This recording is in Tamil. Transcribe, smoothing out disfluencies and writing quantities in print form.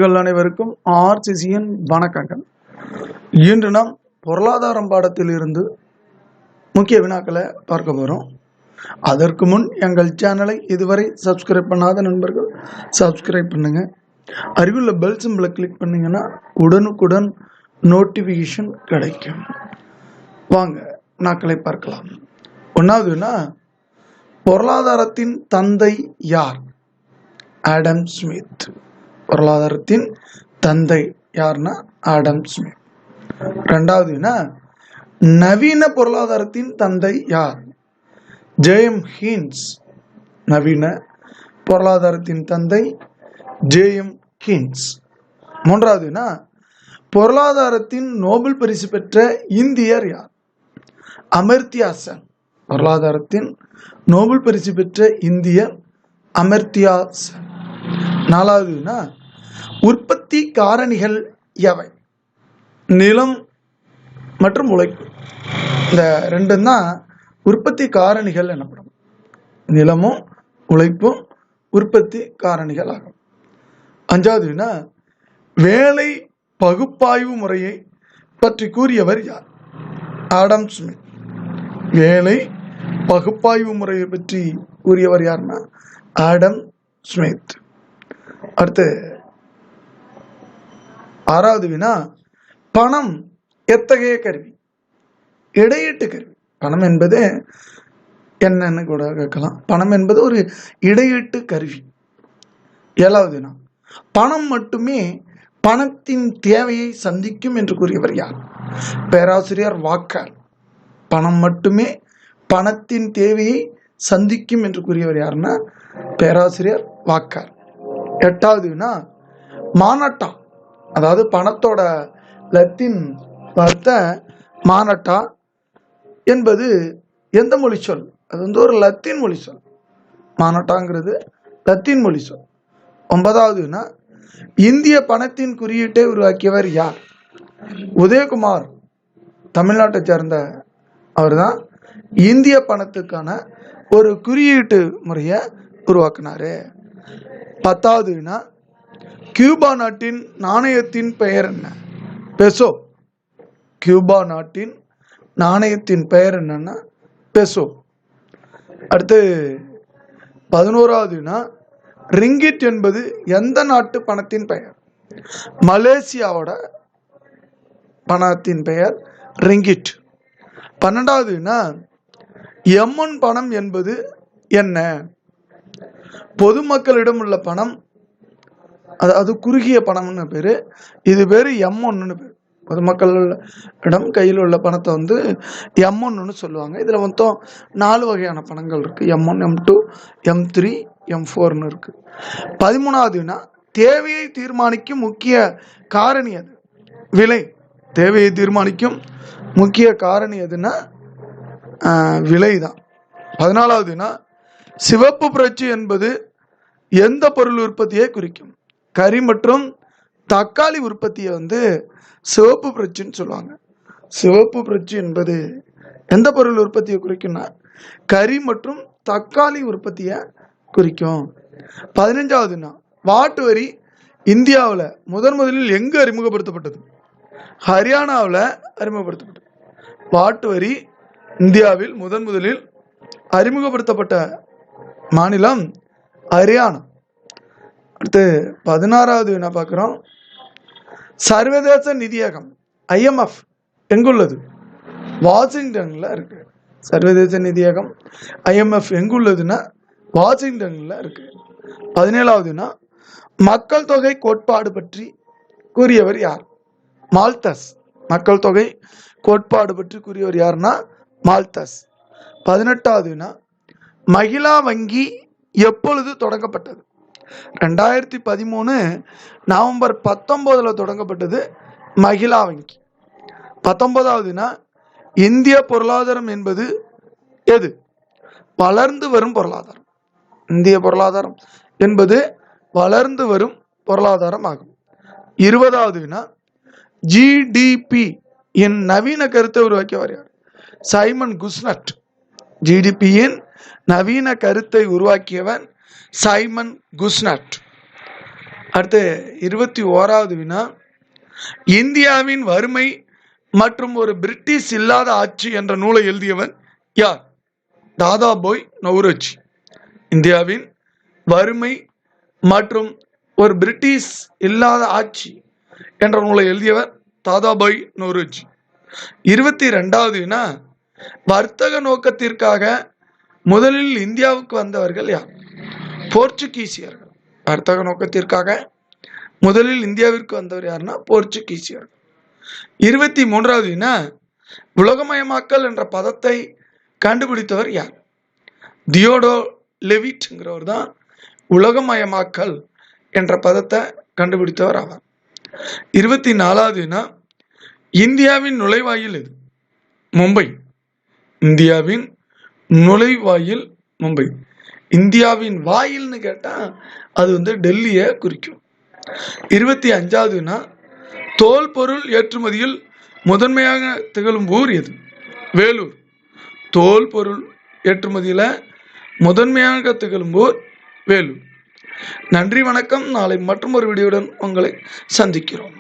அனைவருக்கும் ஆர்சிசியின் வணக்கங்கள். இன்று நாம் பொருளாதாரம் பாடத்தில் இருந்து முக்கிய வினாக்களை பார்க்க போகிறோம். அதற்கு முன் எங்கள் சேனலை இதுவரை சப்ஸ்கிரைப் பண்ணாத நண்பர்கள் சப்ஸ்கிரைப் பண்ணுங்க. அருகிலுள்ள பெல் சிம்பிளை கிளிக் பண்ணீங்கன்னா உடனுக்குடன் நோட்டிஃபிகேஷன் கிடைக்கும். வாங்க வினாக்களை பார்க்கலாம். ஒன்றாவதுன்னா, பொருளாதாரத்தின் தந்தை யார்? Adam Smith. பொருளாதாரத்தின் தந்தை யார்னா ஆடம் ஸ்மித். ரெண்டாவதுனா, நவீன பொருளாதாரத்தின் தந்தை யார்? ஜேஎம் ஹீன்ஸ். நவீன பொருளாதாரத்தின் தந்தை ஜேஎம் ஹீன்ஸ். மூன்றாவதுனா, பொருளாதாரத்தின் நோபல் பரிசு பெற்ற இந்தியர் யார்? அமர்த்தியா சென். பொருளாதாரத்தின் நோபல் பரிசு பெற்ற இந்தியர் அமர்த்தியா சென். நாலாவதுனா, உற்பத்தி காரணிகள் எவை? நிலம் மற்றும் உழைப்பு. இந்த ரெண்டும் தான் உற்பத்தி காரணிகள் எனப்படும். நிலமும் உழைப்பும் உற்பத்தி காரணிகள் ஆகும். அஞ்சாவதுனா, வேலை பகுப்பாய்வு முறையை பற்றி கூறியவர் யார்? Adam Smith. வேலை பகுப்பாய்வு முறையை பற்றி கூறியவர் யார்னா ஆடம் ஸ்மித். அடுத்து ஆறாவது வினா, பணம் எத்தகைய கருவி? இடையீட்டு கருவி. பணம் என்பது என்னன்னு கூட கேட்கலாம். பணம் என்பது ஒரு இடையீட்டு கருவி. ஏழாவது வினா, பணம் மட்டுமே பணத்தின் தேவையை சந்திக்கும் என்று கூறியவர் யார்? பேராசிரியர் வாக்கர். பணம் மட்டுமே பணத்தின் தேவையை சந்திக்கும் என்று கூறியவர் யாருன்னா பேராசிரியர் வாக்கர். எட்டாவது வினா, மானட்டா, அதாவது பணத்தோட லத்தீன் வார்த்தை மானட்டா என்பது எந்த மொழி சொல்? அது வந்து ஒரு லத்தீன் மொழி சொல். மானட்டாங்கிறது லத்தீன் மொழி சொல். ஒன்பதாவது வினா, இந்திய பணத்தின் குறியீட்டை உருவாக்கியவர் யார்? உதயகுமார். தமிழ்நாட்டை சேர்ந்த அவர் தான் இந்திய பணத்துக்கான ஒரு குறியீட்டு முறையை உருவாக்கினாரு. பத்தாவது வினா, கியூபா நாட்டின் நாணயத்தின் பெயர் என்ன? பெசோ. கியூபா நாட்டின் நாணயத்தின் பெயர் என்னன்னா பெசோ. அடுத்து 11வது வினா, ரிங்கிட் என்பது எந்த நாட்டு பணத்தின் பெயர்? மலேசியாவோட பணத்தின் பெயர் ரிங்கிட். 12வது வினா, M1 பணம் என்பது என்ன? பொதுமக்களிடம் உள்ள பணம், அது குறுகிய பணம்னு பேரு. இது பேரு M1ன்னு பேரு. பொதுமக்களிடம் கையில் உள்ள பணத்தை வந்து M1ன்னு சொல்லுவாங்க. இதுல மொத்தம் 4 வகையான பணங்கள் இருக்கு. M1, M2, M3, M4ன்னு இருக்கு. 13வது வினா, தேவையை தீர்மானிக்கும் முக்கிய காரணி அது? விலை. தேவையை தீர்மானிக்கும் முக்கிய காரணி எதுன்னா விலை தான். 14வது வினா, சிவப்பு புரட்சி என்பது எந்த பொருள் உற்பத்தியை குறிக்கும்? கறி மற்றும் தக்காளி உற்பத்தியை வந்து சிவப்பு புரட்சின்னு சொல்லுவாங்க. சிவப்பு புரட்சி என்பது எந்த பொருள் உற்பத்தியை குறிக்கும்னா கறி மற்றும் தக்காளி உற்பத்தியை குறிக்கும். 15வது வினா, வாட்டு வரி இந்தியாவில் முதலில் எங்கு அறிமுகப்படுத்தப்பட்டது? ஹரியானாவில் அறிமுகப்படுத்தப்பட்டது. வாட்டு வரி இந்தியாவில் முதலில் அறிமுகப்படுத்தப்பட்ட மாநிலம் ஹரியானா. அடுத்து 16வது வினா பார்க்குறோம். சர்வதேச நிதியகம் IMF எங்குள்ளது? வாஷிங்டன்ல இருக்கு. சர்வதேச நிதியகம் IMF எங்குள்ளதுன்னா வாஷிங்டன்ல இருக்கு. 17வது வினா, மக்கள் தொகை கோட்பாடு பற்றி கூறியவர் யார்? மால்தஸ். மக்கள் தொகை கோட்பாடு பற்றி கூறியவர் யாருன்னா மால்தஸ். 18வது வினா, மகிழா வங்கி எப்பொழுது தொடங்கப்பட்டது? 2013 நவம்பர் 19 தொடங்கப்பட்டது மகிழா வங்கி. 19வது வினா, இந்திய பொருளாதாரம் என்பது எது? வளர்ந்து வரும் பொருளாதாரம். இந்திய பொருளாதாரம் என்பது வளர்ந்து வரும் பொருளாதாரம் ஆகும். 20வது வினா, GDP இன் நவீன கருத்தை உருவாக்கியவர் யார்? Simon Kuznets. GDP-யின் நவீன கருத்தை உருவாக்கியவன் சைமன் குஸ்னட். அடுத்து 21வது வினா, இந்தியாவின் வறுமை மற்றும் ஒரு பிரிட்டிஷ் இல்லாத ஆட்சி என்ற நூலை எழுதியவர் யார்? தாதாபாய் நௌரோஜி. இந்தியாவின் வறுமை மற்றும் ஒரு பிரிட்டிஷ் இல்லாத ஆட்சி என்ற நூலை எழுதியவர் தாதாபாய் நௌரோஜி. 22வது வினா, வர்த்தக நோக்கத்திற்காக முதலில் இந்தியாவுக்கு வந்தவர்கள் யார்? போர்ச்சுகீசியர்கள். வர்த்தக நோக்கத்திற்காக முதலில் இந்தியாவிற்கு வந்தவர் யாருன்னா போர்ச்சுகீசியர்கள். 23வது வினா, உலகமயமாக்கல் என்ற பதத்தை கண்டுபிடித்தவர் யார்? தியோடோ லெவிட்ங்கிறவர் தான் உலகமயமாக்கல் என்ற பதத்தை கண்டுபிடித்தவர் ஆவார். 24வது வினா, இந்தியாவின் நுழைவாயில் எது? மும்பை. இந்தியாவின் நுழைவாயில் மும்பை. இந்தியாவின் வாயில்னு கேட்டா அது டெல்லியை குறிக்கும். 25வது வினா, தோல் பொருள் ஏற்றுமதியில் முதன்மையாக திகழும் ஊர் எது? வேலூர். தோல் பொருள் ஏற்றுமதியில முதன்மையாக திகழும் ஊர் வேலூர். நன்றி, வணக்கம். நாளை மற்றும் ஒரு வீடியோவுடன் உங்களை சந்திக்கிறோம்.